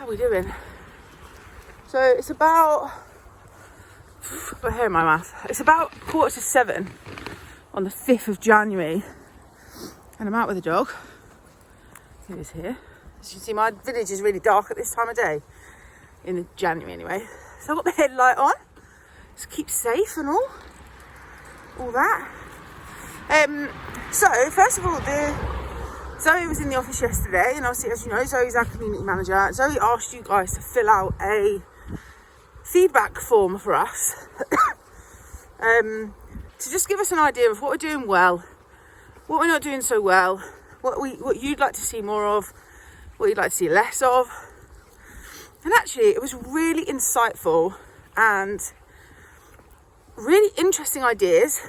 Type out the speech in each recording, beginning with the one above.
we doing? So it's about, I've got hair in my mouth. It's about 6:45 on the 5th of January. And I'm out with the dog. He is here. As you can see, my village is really dark at this time of day. In January anyway. So I've got the headlight on. Just keep safe and all that. So first of all, Zoe was in the office yesterday, and obviously, as you know, Zoe's our community manager. Zoe asked you guys to fill out a feedback form for us to just give us an idea of what we're doing well, what we're not doing so well, what you'd like to see more of, what you'd like to see less of. And actually, it was really insightful and really interesting ideas.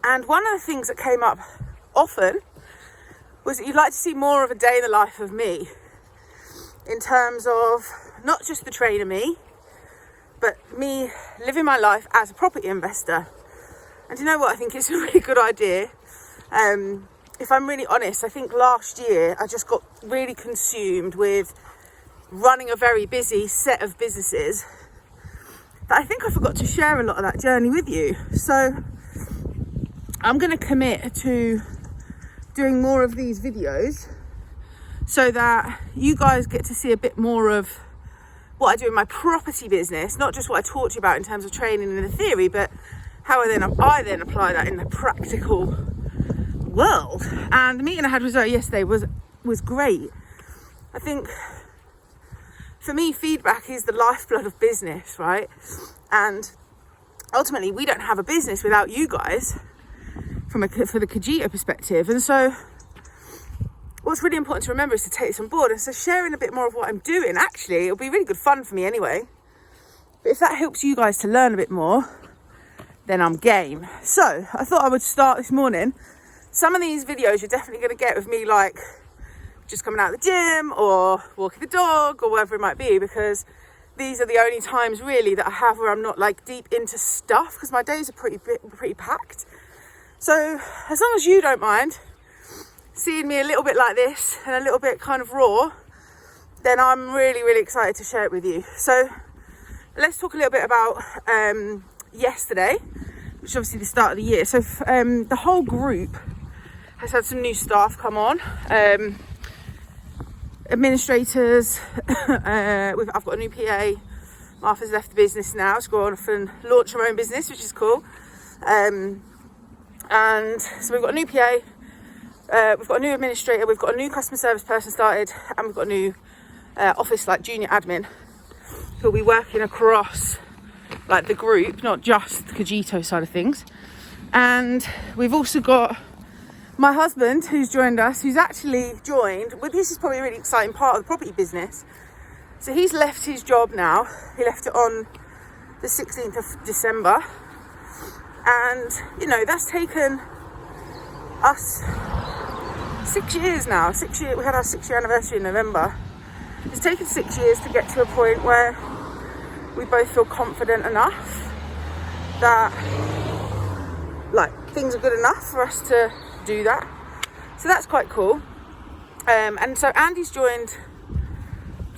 And one of the things that came up often was that you'd like to see more of a day in the life of me, in terms of not just the trainer me, but me living my life as a property investor. And you know what? I think it's a really good idea. If I'm really honest, I think last year I just got really consumed with running a very busy set of businesses that I think I forgot to share a lot of that journey with you. So I'm going to commit to doing more of these videos so that you guys get to see a bit more of what I do in my property business, not just what I taught you about in terms of training and the theory, but how I then apply that in the practical world. And the meeting I had with Zoe yesterday was great. I think for me, feedback is the lifeblood of business, right? And ultimately, we don't have a business without you guys for the Kajito perspective. And so what's really important to remember is to take this on board. And so sharing a bit more of what I'm doing, actually, it'll be really good fun for me anyway. But if that helps you guys to learn a bit more, then I'm game. So I thought I would start this morning. Some of these videos you're definitely going to get with me, like just coming out of the gym or walking the dog or whatever it might be, because these are the only times really that I have where I'm not like deep into stuff, because my days are pretty packed. So as long as you don't mind seeing me a little bit like this and a little bit kind of raw, then I'm really, really excited to share it with you. So let's talk a little bit about yesterday, which is obviously the start of the year. So the whole group has had some new staff come on. Administrators, I've got a new PA. Martha's left the business now. She's gone off and launched her own business, which is cool. And so we've got a new PA, we've got a new administrator, we've got a new customer service person started, and we've got a new office, like junior admin, who'll be working across like the group, not just the Kajito side of things. And we've also got my husband, who's joined us, who's actually joined, well, this is probably a really exciting part of the property business. So he's left his job now. He left it on the 16th of December. And, you know, that's taken us 6 years now. 6 years, we had our 6-year anniversary in November. It's taken 6 years to get to a point where we both feel confident enough that, like, things are good enough for us to do that. So that's quite cool. And so Andy's joined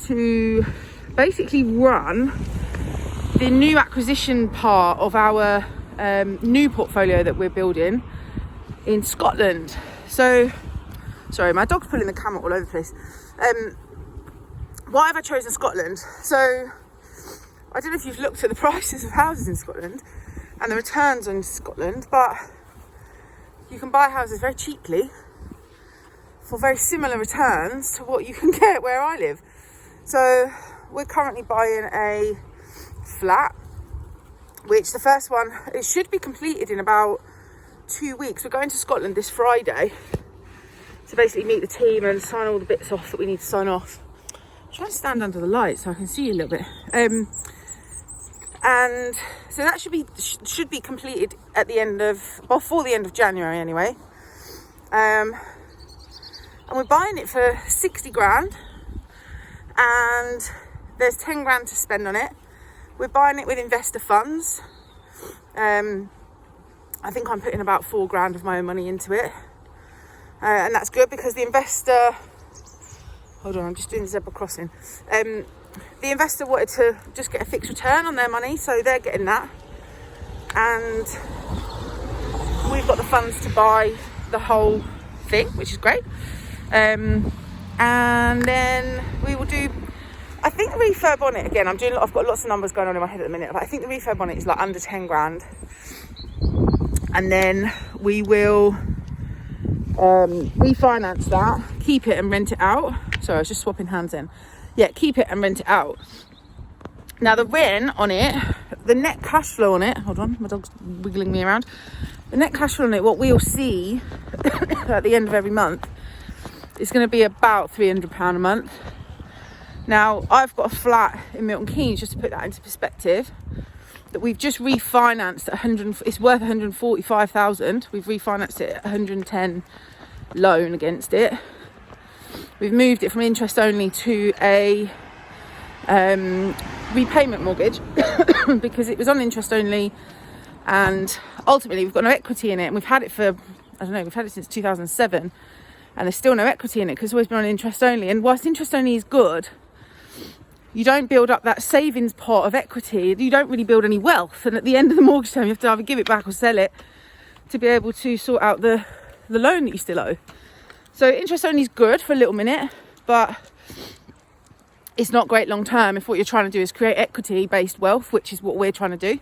to basically run the new acquisition part of our new portfolio that we're building in Scotland. So, sorry, my dog's pulling the camera all over the place. Why have I chosen Scotland? So, I don't know if you've looked at the prices of houses in Scotland and the returns in Scotland, but you can buy houses very cheaply for very similar returns to what you can get where I live. So, we're currently buying a flat, which the first one, it should be completed in about 2 weeks. We're going to Scotland this Friday to basically meet the team and sign all the bits off that we need to sign off. I'm trying to stand under the light so I can see you a little bit. And so that should be completed at the end of, well, before the end of January anyway. And we're buying it for 60 grand, and there's 10 grand to spend on it. We're buying it with investor funds. I think I'm putting about 4 grand of my own money into it. And that's good because the investor hold on, I'm just doing the zebra crossing. The investor wanted to just get a fixed return on their money, so they're getting that. And we've got the funds to buy the whole thing, which is great. And then we will do, I think the refurb on it, again, I've got lots of numbers going on in my head at the minute, but I think the refurb on it is like under 10 grand. And then we will refinance that, keep it and rent it out. Sorry, I was just swapping hands then. Yeah, keep it and rent it out. Now the rent on it, the net cash flow on it, hold on, my dog's wiggling me around. The net cash flow on it, what we'll see at the end of every month, is going to be about £300 a month. Now, I've got a flat in Milton Keynes, just to put that into perspective, that we've just refinanced at it's worth 145,000. We've refinanced it at 110 loan against it. We've moved it from interest only to a repayment mortgage because it was on interest only, and ultimately we've got no equity in it, and we've had it for, I don't know, we've had it since 2007, and there's still no equity in it because it's always been on interest only. And whilst interest only is good, you don't build up that savings pot of equity. You don't really build any wealth, and at the end of the mortgage term you have to either give it back or sell it to be able to sort out the loan that you still owe. So interest only is good for a little minute, but it's not great long term if what you're trying to do is create equity based wealth, which is what we're trying to do.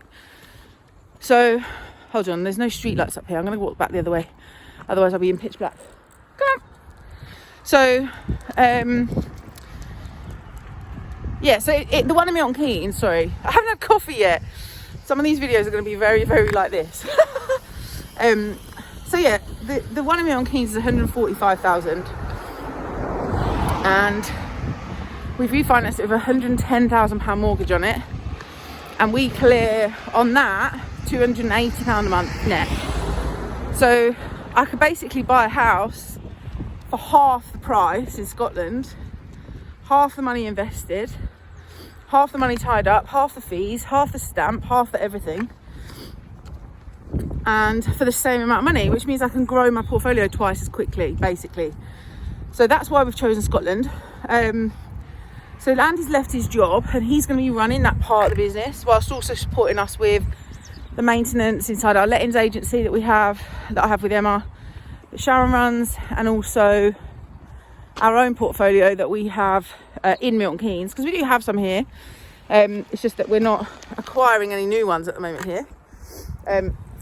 So hold on, there's no street lights up here. I'm going to walk back the other way, otherwise I'll be in pitch black. Come on. So yeah, so the one in Milton Keynes, sorry, I haven't had coffee yet. Some of these videos are going to be very, very like this. So yeah, the one in Milton Keynes is 145,000, and we've refinanced it with a £110,000 mortgage on it, and we clear on that £280 a month net. So I could basically buy a house for half the price in Scotland, half the money invested, half the money tied up, half the fees, half the stamp, half the everything, and for the same amount of money, which means I can grow my portfolio twice as quickly, basically. So that's why we've chosen Scotland. So Andy's left his job, and he's going to be running that part of the business whilst also supporting us with the maintenance inside our lettings agency that I have with Emma, that Sharon runs, and also our own portfolio that we have in Milton Keynes, because we do have some here. It's just that we're not acquiring any new ones at the moment here,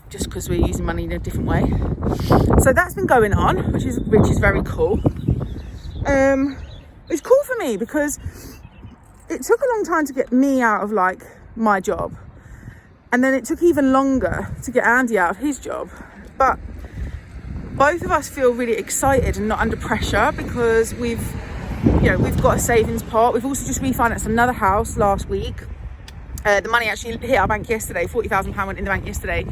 just because we're using money in a different way. So that's been going on, which is very cool. It's cool for me because it took a long time to get me out of like my job, and then it took even longer to get Andy out of his job, but both of us feel really excited and not under pressure because we've got a savings pot. We've also just refinanced another house last week. The money actually hit our bank yesterday. £40,000 went in the bank yesterday,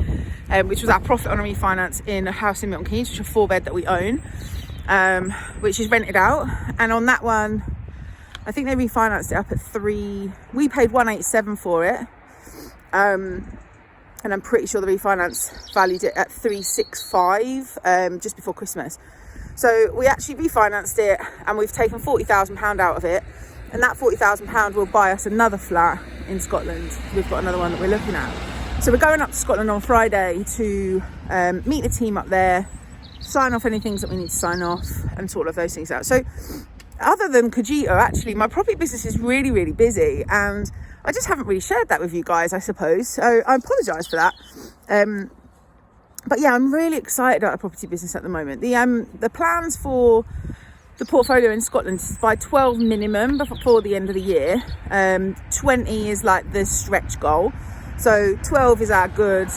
which was our profit on a refinance in a house in Milton Keynes, which is a 4-bed that we own, which is rented out. And on that one, I think they refinanced it up at we paid 187 for it, and I'm pretty sure the refinance valued it at 365 just before Christmas. So we actually refinanced it, and we've taken £40,000 out of it, and that £40,000 will buy us another flat in Scotland. We've got another one that we're looking at. So we're going up to Scotland on Friday to meet the team up there, sign off any things that we need to sign off, and sort of those things out. So other than Cogito, actually, my property business is really, really busy, and I just haven't really shared that with you guys, I suppose. So I apologise for that. But yeah, I'm really excited about the property business at the moment. The plans for the portfolio in Scotland is by 12 minimum before the end of the year. 20 is like the stretch goal. So 12 is our good,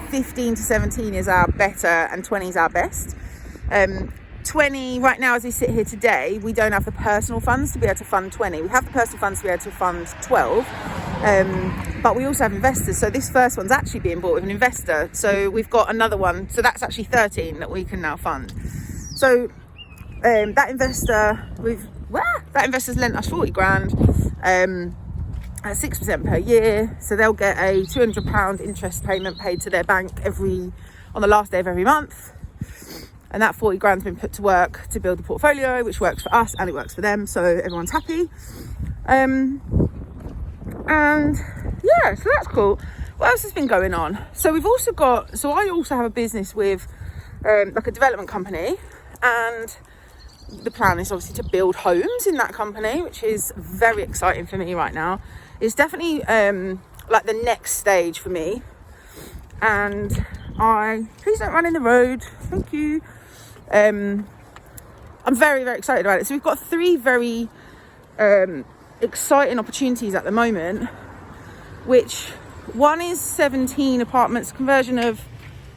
15 to 17 is our better, and 20 is our best. 20, right now as we sit here today, we don't have the personal funds to be able to fund 20. We have the personal funds to be able to fund 12, but we also have investors. So this first one's actually being bought with an investor. So we've got another one. So that's actually 13 that we can now fund. So that investor's lent us 40 grand at 6% per year. So they'll get a £200 interest payment paid to their bank on the last day of every month. And that 40 grand's been put to work to build the portfolio, which works for us and it works for them. So everyone's happy. And yeah, so that's cool. What else has been going on? So I also have a business with like a development company, and the plan is obviously to build homes in that company, which is very exciting for me right now. It's definitely like the next stage for me. And please don't run in the road, thank you. I'm very, very excited about it. So we've got 3 very exciting opportunities at the moment, which one is 17 apartments, conversion of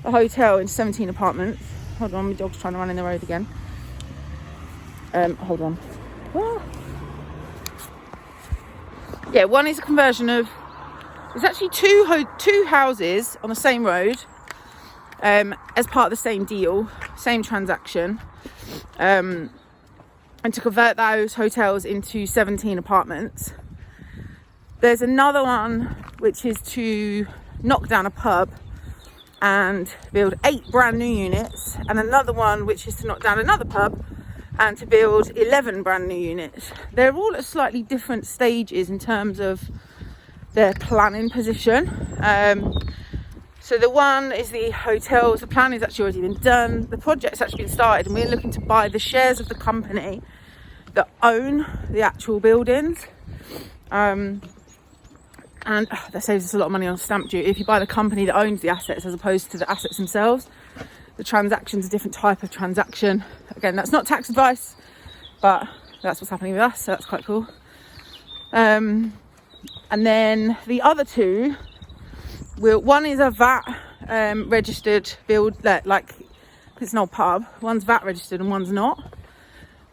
a hotel into 17 apartments. Hold on, my dog's trying to run in the road again. Hold on. Oh. Yeah, one is a conversion of, it's actually two houses on the same road, as part of the same deal, same transaction, and to convert those hotels into 17 apartments. There's another one which is to knock down a pub and build 8 brand new units, and another one which is to knock down another pub and to build 11 brand new units. They're all at slightly different stages in terms of their planning position. So the one is the hotels. The plan has actually already been done. The project's actually been started, and we're looking to buy the shares of the company that own the actual buildings. And that saves us a lot of money on stamp duty if you buy the company that owns the assets as opposed to the assets themselves. The transaction's a different type of transaction. Again, that's not tax advice, but that's what's happening with us, so that's quite cool. And then the other 2, one is a VAT registered build, like it's an old pub. One's VAT registered and one's not.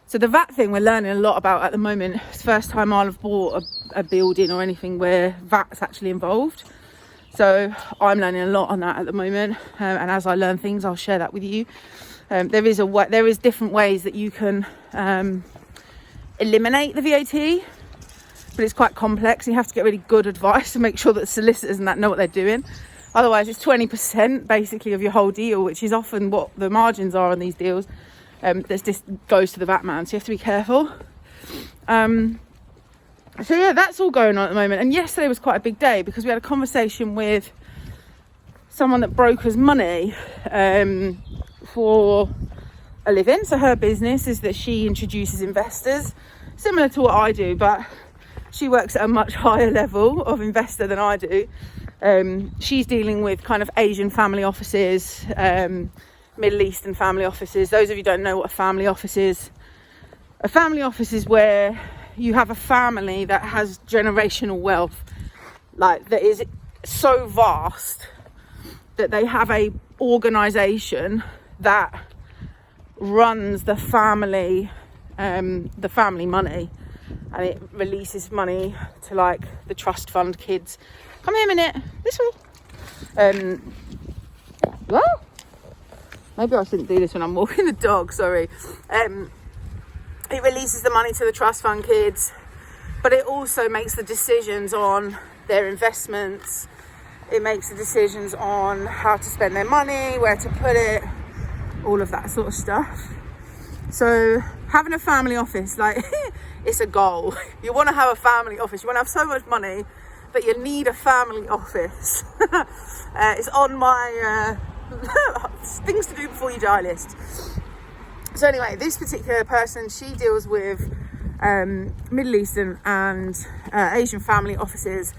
So the VAT thing we're learning a lot about at the moment. It's the first time I'll have bought a building or anything where VAT's actually involved. So I'm learning a lot on that at the moment. And as I learn things, I'll share that with you. There is different ways that you can eliminate the VAT, but it's quite complex. You have to get really good advice to make sure that the solicitors and that know what they're doing. Otherwise, it's 20% basically of your whole deal, which is often what the margins are on these deals. This just goes to the VAT man, so you have to be careful. So yeah, that's all going on at the moment. And yesterday was quite a big day because we had a conversation with someone that brokers money for a living. So her business is that she introduces investors, similar to what I do, but she works at a much higher level of investor than I do. She's dealing with kind of Asian family offices, Middle Eastern family offices. Those of you who don't know what a family office is where you have a family that has generational wealth, like that is so vast that they have a organization that runs the family money, and it releases money to like the trust fund kids. Come here a minute, this way. Well, maybe I shouldn't do this when I'm walking the dog, sorry. It releases the money to the trust fund kids, but it also makes the decisions on their investments. It makes the decisions on how to spend their money, where to put it, all of that sort of stuff. So having a family office, like, it's a goal. You want to have a family office. You want to have so much money that you need a family office. It's on my things to do before you die list. So anyway, this particular person, she deals with Middle Eastern and Asian family offices.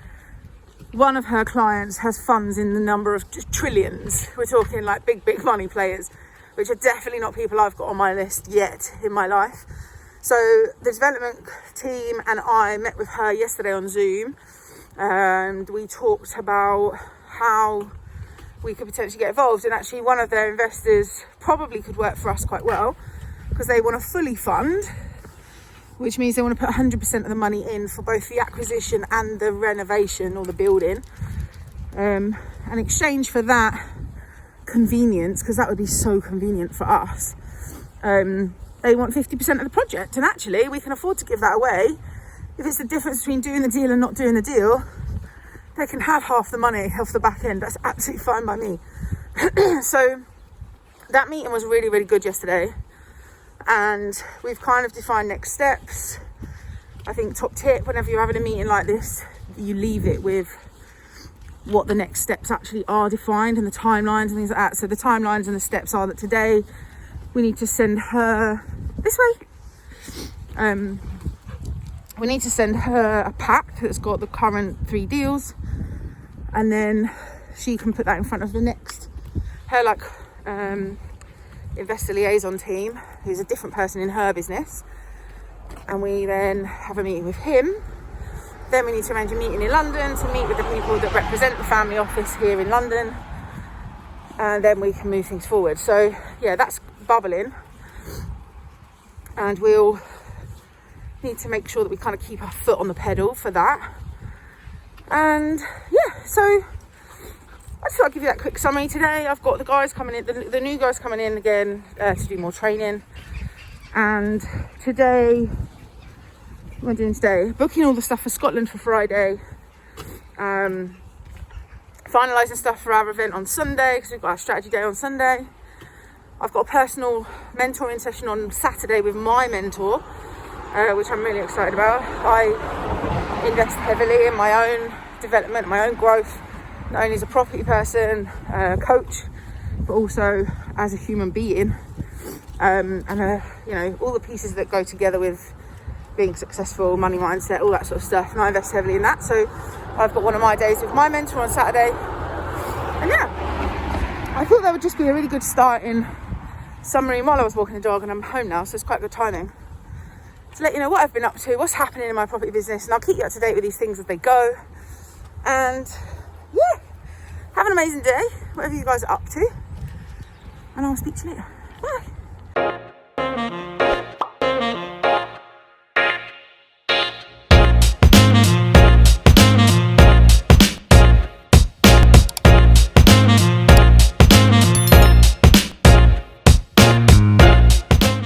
One of her clients has funds in the number of trillions. We're talking like big money players, which are definitely not people I've got on my list yet in my life. So the development team and I met with her yesterday on Zoom, and we talked about how we could potentially get involved. And actually one of their investors probably could work for us quite well, because they want to fully fund, which means they want to put 100% of the money in for both the acquisition and the renovation or the building. In exchange for that convenience, because that would be so convenient for us, they want 50% of the project. And actually we can afford to give that away. If it's the difference between doing the deal and not doing the deal, they can have half the money off the back end. That's absolutely fine by me. So that meeting was really, really good yesterday, and we've kind of defined next steps. I think top tip, whenever you're having a meeting like this, you leave it with what the next steps actually are defined and the timelines and things like that. So the timelines and the steps are that today we need to send her this way. We need to send her a pack that's got the current 3 deals, and then she can put that in front of the next, her like investor liaison team, who's a different person in her business, and we then have a meeting with him. Then we need to arrange a meeting in London to meet with the people that represent the family office here in London, and then we can move things forward. So yeah, that's bubbling, and we'll need to make sure that we kind of keep our foot on the pedal for that. And yeah, so I just thought I'd give you that quick summary today. I've got the guys coming in, the new guys coming in again to do more training. And today, what am I doing today? Booking all the stuff for Scotland for Friday. Finalising stuff for our event on Sunday, because we've got our strategy day on Sunday. I've got a personal mentoring session on Saturday with my mentor, which I'm really excited about. I invest heavily in my own development, my own growth, not only as a property person, coach, but also as a human being, and you know, all the pieces that go together with being successful, money mindset, all that sort of stuff. And I invest heavily in that. So I've got one of my days with my mentor on Saturday, and yeah, I thought that would just be a really good starting summary while I was walking the dog, and I'm home now, so it's quite good timing to let you know what I've been up to, what's happening in my property business, and I'll keep you up to date with these things as they go. And yeah, have an amazing day, whatever you guys are up to, and I'll speak to you later. Bye.